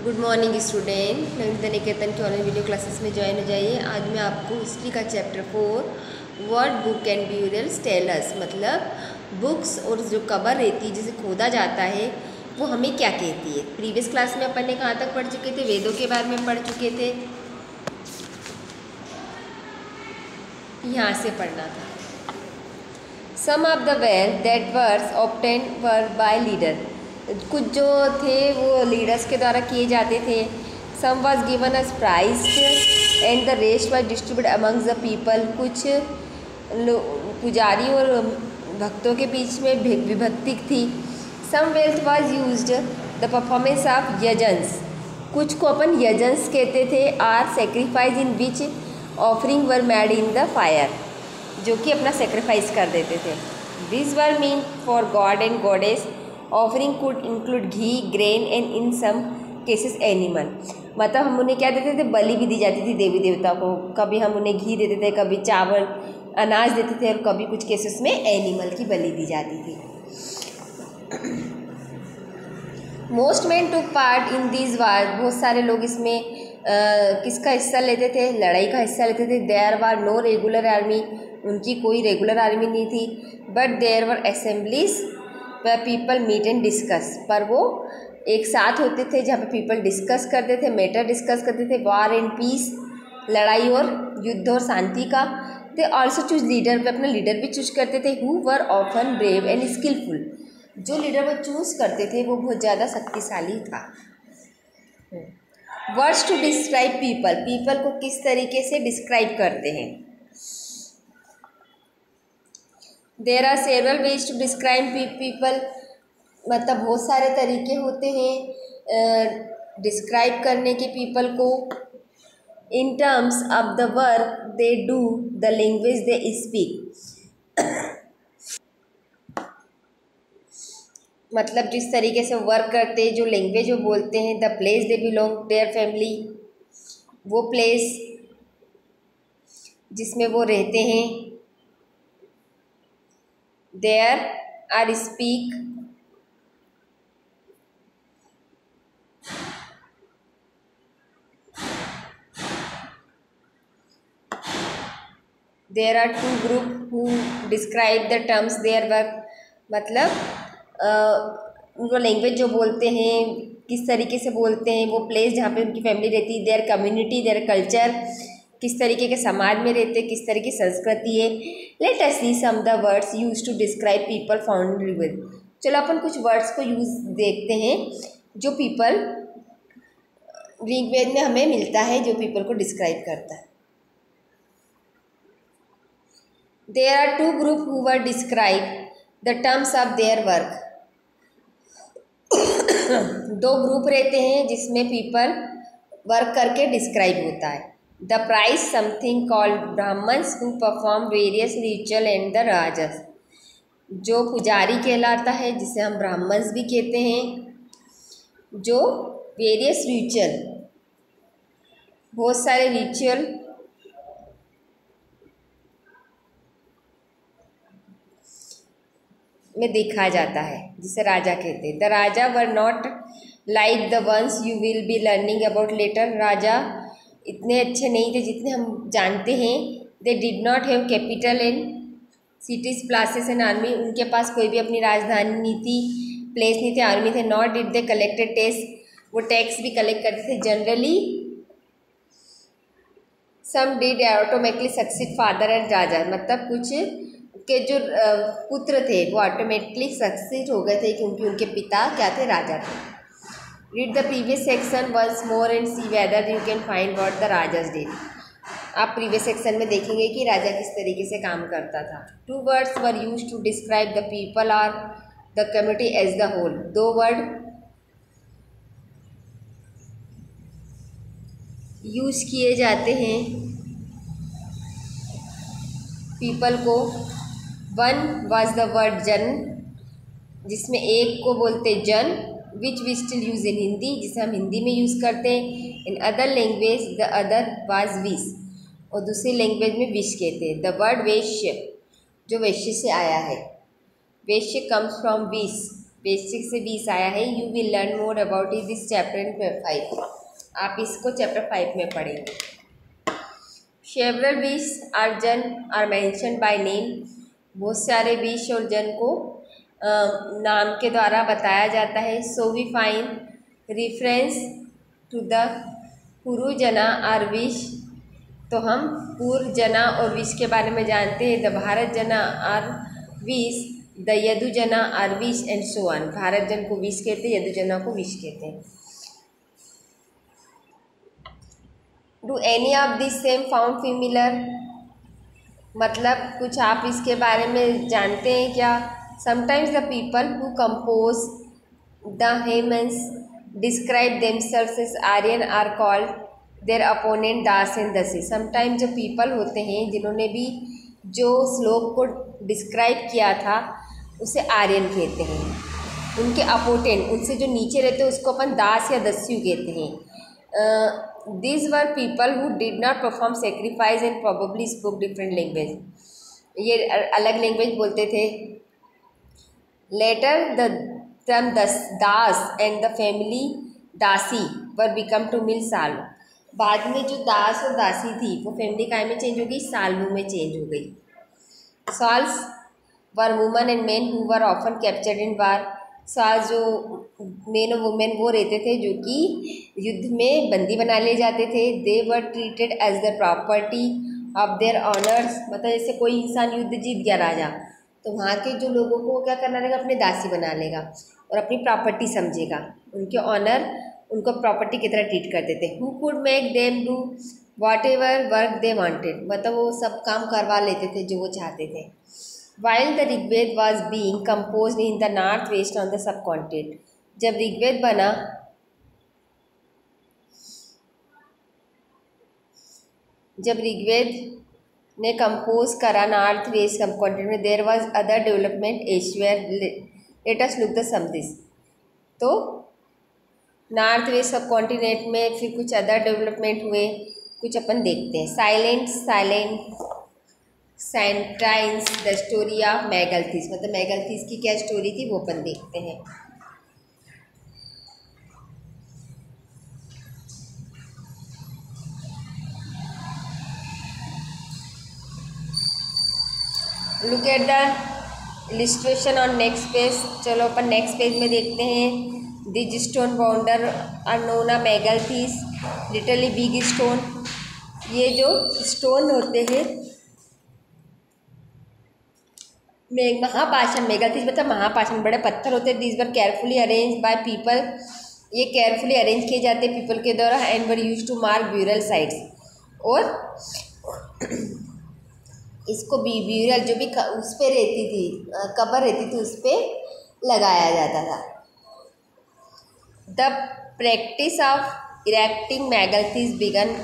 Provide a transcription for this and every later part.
Good morning student, Navita Niketan के online video classes में join हो जाइए। आज मैं आपको हिस्ट्री का chapter 4 what book and burials tell us, मतलब बुक्स और जो कबर रहती है जिसे खोदा जाता है वो हमें क्या कहती है। प्रीवियस क्लास में अपन ने कहाँ तक पढ़ चुके थे, वेदों के बारे में पढ़ चुके थे, यहाँ से पढ़ना था। Some of the wealth that was obtained were by leader, कुछ जो थे वो लीडर्स के द्वारा किए जाते थे। Some was given as prize and the rest was distributed amongst the people, कुछ पुजारी और भक्तों के बीच में विभक्ति थी। Some wealth was used the performance of yajnas, कुछ को अपन यजन्स कहते थे, or sacrifice in which offering were made in the fire, जो कि अपना सेक्रीफाइस कर देते थे। This were mean for god and goddess, offering could include ghee, grain and in some cases animal, मतलब हम उन्हें क्या देते थे, बलि भी दी जाती थी देवी देवता को। कभी हम उन्हें घी देते थे, कभी चावल अनाज देते थे, और कभी कुछ केसेस में एनिमल की बलि दी जाती थी। Most man to part in this war, बहुत सारे लोग इसमें किसका हिस्सा लेते थे, लड़ाई का हिस्सा लेते थे। There were no regular army, उनकी कोई रेगुलर आर्मी नहीं थी। But there were assemblies where people meet and discuss, पर वो एक साथ होते थे जहाँ पे पीपल डिस्कस करते थे, मैटर डिस्कस करते थे। वार एंड पीस, लड़ाई और युद्ध और शांति का। दे ऑल्सो चूज लीडर, पे अपना लीडर भी चूज करते थे। Who were often brave and skillful, जो लीडर वो चूज करते थे वो बहुत ज़्यादा शक्तिशाली था। Words to describe people, people को किस तरीके से डिस्क्राइब करते हैं। There are several ways to describe people, मतलब बहुत सारे तरीके होते हैं डिस्क्राइब करने के पीपल को। In terms of the work they do, the language they speak, मतलब जिस तरीके से वर्क करते हैं, जो लैंग्वेज वो बोलते हैं। The place they belong, their family, वो प्लेस जिसमें वो रहते हैं। There are speak, there are two group who describe the terms their work, मतलब उनको लैंग्वेज जो बोलते हैं किस तरीके से बोलते हैं, वो प्लेस जहाँ पे उनकी फैमिली रहती है। देयर कम्युनिटी, देयर कल्चर, किस तरीके के समाज में रहते हैं, किस तरह की संस्कृति है। Let us see some the words use to describe people found in Rigveda, चलो अपन कुछ वर्ड्स को यूज देखते हैं जो पीपल ऋग्वेद में हमें मिलता है, जो पीपल को डिस्क्राइब करता है। There are two group who were describe the terms of their work, दो ग्रुप रहते हैं जिसमें पीपल वर्क करके डिस्क्राइब होता है। The priests something called Brahmins who perform various ritual and the rajas, जो पुजारी कहलाता है, जिसे हम ब्राह्मण्स भी कहते हैं, जो वेरियस रिचुअल, बहुत सारे रिचुअल में देखा जाता है, जिसे राजा कहते हैं। The raja were not like the ones you will be learning about later, राजा इतने अच्छे नहीं थे जितने हम जानते हैं। They did not have capital and cities, places and army, उनके पास कोई भी अपनी राजधानी नहीं थी, प्लेस नहीं थे, आर्मी थे। Not did they collected tax, वो टैक्स भी कलेक्ट करते थे। Generally some did automatically succeed father and raja, मतलब कुछ के जो पुत्र थे वो ऑटोमेटिकली सक्सीड हो गए थे क्योंकि उनके पिता क्या थे, राजा थे। Read the previous section once more and see whether you can find what the rajas did, आप प्रीवियस सेक्शन में देखेंगे कि राजा किस तरीके से काम करता था। Two words were use to describe the people और the community as the whole, दो वर्ड यूज किए जाते हैं पीपल को। वन वाज द वर्ड जन, जिसमें एक को बोलते जन, which we still use in Hindi, जिसे हम हिंदी में यूज़ करते हैं। In other language the other was vish, और दूसरी लैंग्वेज में विश कहते हैं। द वर्ड वैश्य, जो वैश्य से आया है, वैश्य कम्स फ्रॉम विश, पेज 6 से 20 आया है। You will learn more about it this chapter in 5। आप इसको चैप्टर 5 में पढ़ेंगे। सेवरल विश आर जन आर मेंशन बाय नेम। बहुत सारे विश और जन को नाम के द्वारा बताया जाता है। So we find reference to the पुरुजना आर विश। तो हम पूर्व जना और विश के बारे में जानते हैं। द भारत जना आर विश, द यदु जना आर विश एंड सो ऑन। भारत जन को विश कहते हैं, यदु जना को विश कहते हैं। Do any of this seem found familiar. मतलब कुछ आप इसके बारे में जानते हैं क्या? Sometimes the people who compose the hymns describe themselves as Aryan or called their opponent dasa and dasyu. Sometimes जो पीपल होते हैं जिन्होंने भी जो श्लोक को डिस्क्राइब किया था उसे आर्यन कहते हैं। उनके अपोनेंट, उनसे जो नीचे रहते हैं उसको अपन दास या दस्यु कहते हैं। These were people who did not perform sacrifice and probably spoke different language. ये अलग लैंग्वेज बोलते थे। Later the term Das and the family दासी were become to mean साल्व। बाद में जो दास और दासी थी वो फैमिली काय में चेंज हो गई? साल्वों में चेंज हो गई। Salves were women and men who were often captured in war। Salts जो मेन और वुमेन वो रहते थे जो कि युद्ध में बंदी बना लिए जाते थे। They were treated as the property of their owners. मतलब जैसे कोई इंसान युद्ध जीत गया राजा, तो वहाँ के जो लोगों को क्या करना रहेगा? अपने दासी बना लेगा और अपनी प्रॉपर्टी समझेगा। उनके ऑनर उनको प्रॉपर्टी की तरह ट्रीट करते थे। Who could make them do what ever work they wanted. मतलब वो सब काम करवा लेते थे जो वो चाहते थे। While the Rigveda was being composed in the northwest on the subcontinent। जब ऋग्वेद बना जब ऋग्वेद ने कंपोज करा नॉर्थ वेस्ट सब कॉन्टिनेंट में, there was other development elsewhere. Let us look the some this. तो नॉर्थ वेस्ट सब कॉन्टिनेंट में फिर कुछ अदर डेवलपमेंट हुए, कुछ अपन देखते हैं। Silent sentinels the story of megaliths. मतलब मेगालथीस की क्या स्टोरी थी वो अपन देखते हैं। Look at the illustration on next page. चलो अपन नेक्स्ट पेज में देखते हैं। These stone boulder are known a megaliths, literally big stone. ये जो स्टोन होते हैं महापाषाण, मेगालथीस मतलब महापाषाण, बड़े पत्थर होते हैं। These were carefully arrange by people. ये केयरफुली अरेंज किए जाते हैं पीपल के द्वारा। And were use to mark burial sites. और इसको ब्यूरल जो भी उस पर रहती थी, कबर रहती थी, उस पर लगाया जाता था। The practice of erecting megaliths began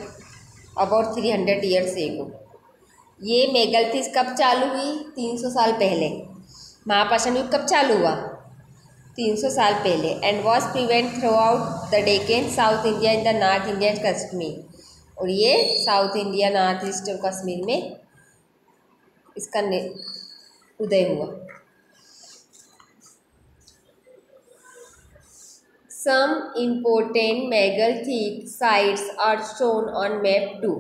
about 300 years ago. ये मेगालथीस कब चालू हुई? 300 साल पहले। महापाषाण युग कब चालू हुआ? 300 साल पहले। And was prevent through out the decane, south India in the north India and Kashmir. और ये साउथ इंडिया, नॉर्थ ईस्ट और कश्मीर में इसका उदय हुआ। Some important megalithic sites are shown on map 2।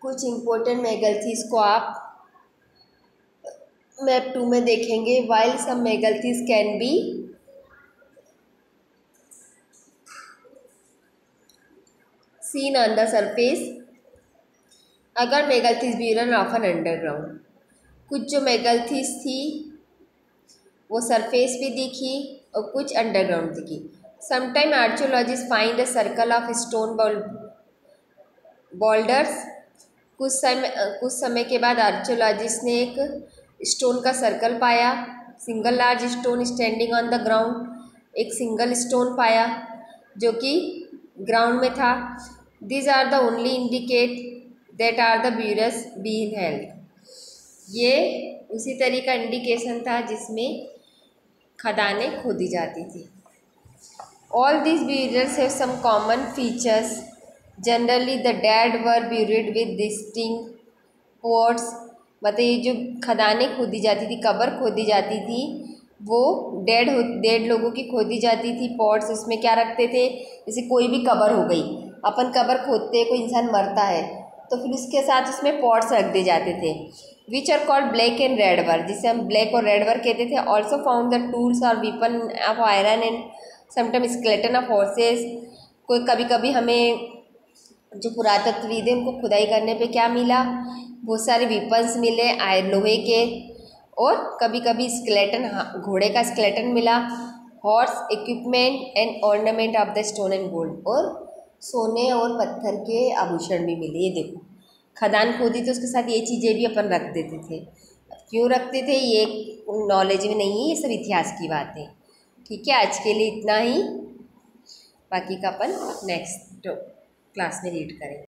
कुछ इम्पोर्टेंट मेगालिथिस को आप मैप 2 में देखेंगे। While some megaliths can be seen on the surface. अगर मेगालिथिस ब्यूरन ऑफन अंडरग्राउंड। कुछ जो मेगालिथिस थी वो सरफेस पे दिखी और कुछ अंडरग्राउंड दिखी। Sometime archaeologist find a circle of stone boulders. कुछ समय के बाद आर्कियोलॉजिस्ट ने एक स्टोन का सर्कल पाया। Single large stone standing on the ground. एक सिंगल स्टोन पाया जो कि ग्राउंड में था। These are the only indicate that are the burials been held. ये उसी तरह का इंडिकेशन था जिसमें खदानें खोदी जाती थी। All these burials have some common features. Generally the dead were buried with distinct pots मतलब ये जो खदानें खोदी जाती थी, कब्र खोदी जाती थी, वो डेड लोगों की खोदी जाती थी। पॉट्स उसमें क्या रखते थे, जैसे कोई भी कब्र हो गई, अपन कब्र खोदते, कोई इंसान मरता है तो फिर उसके साथ उसमें पॉट्स रख दिए जाते थे, which are called black and red work, जिसे हम ब्लैक और रेड वर्क कहते थे। ऑल्सो फाउंड द टूल्स और weapon of iron and sometime skeleton of horses. कोई कभी कभी हमें जो पुरातत्वविद है उनको खुदाई करने पे क्या मिला, बहुत सारे वीपन्स मिले लोहे के, और कभी कभी स्केलेटन, घोड़े का स्केलेटन मिला, horse equipment and ornament of the stone and gold, और सोने और पत्थर के आभूषण भी मिले। ये देखो खदान खोदी तो उसके साथ ये चीज़ें भी अपन रख देते थे। क्यों रखते थे ये नॉलेज में नहीं है, ये सब इतिहास की बातें। ठीक है, आज के लिए इतना ही, बाकी का अपन नेक्स्ट क्लास में रीड करेंगे।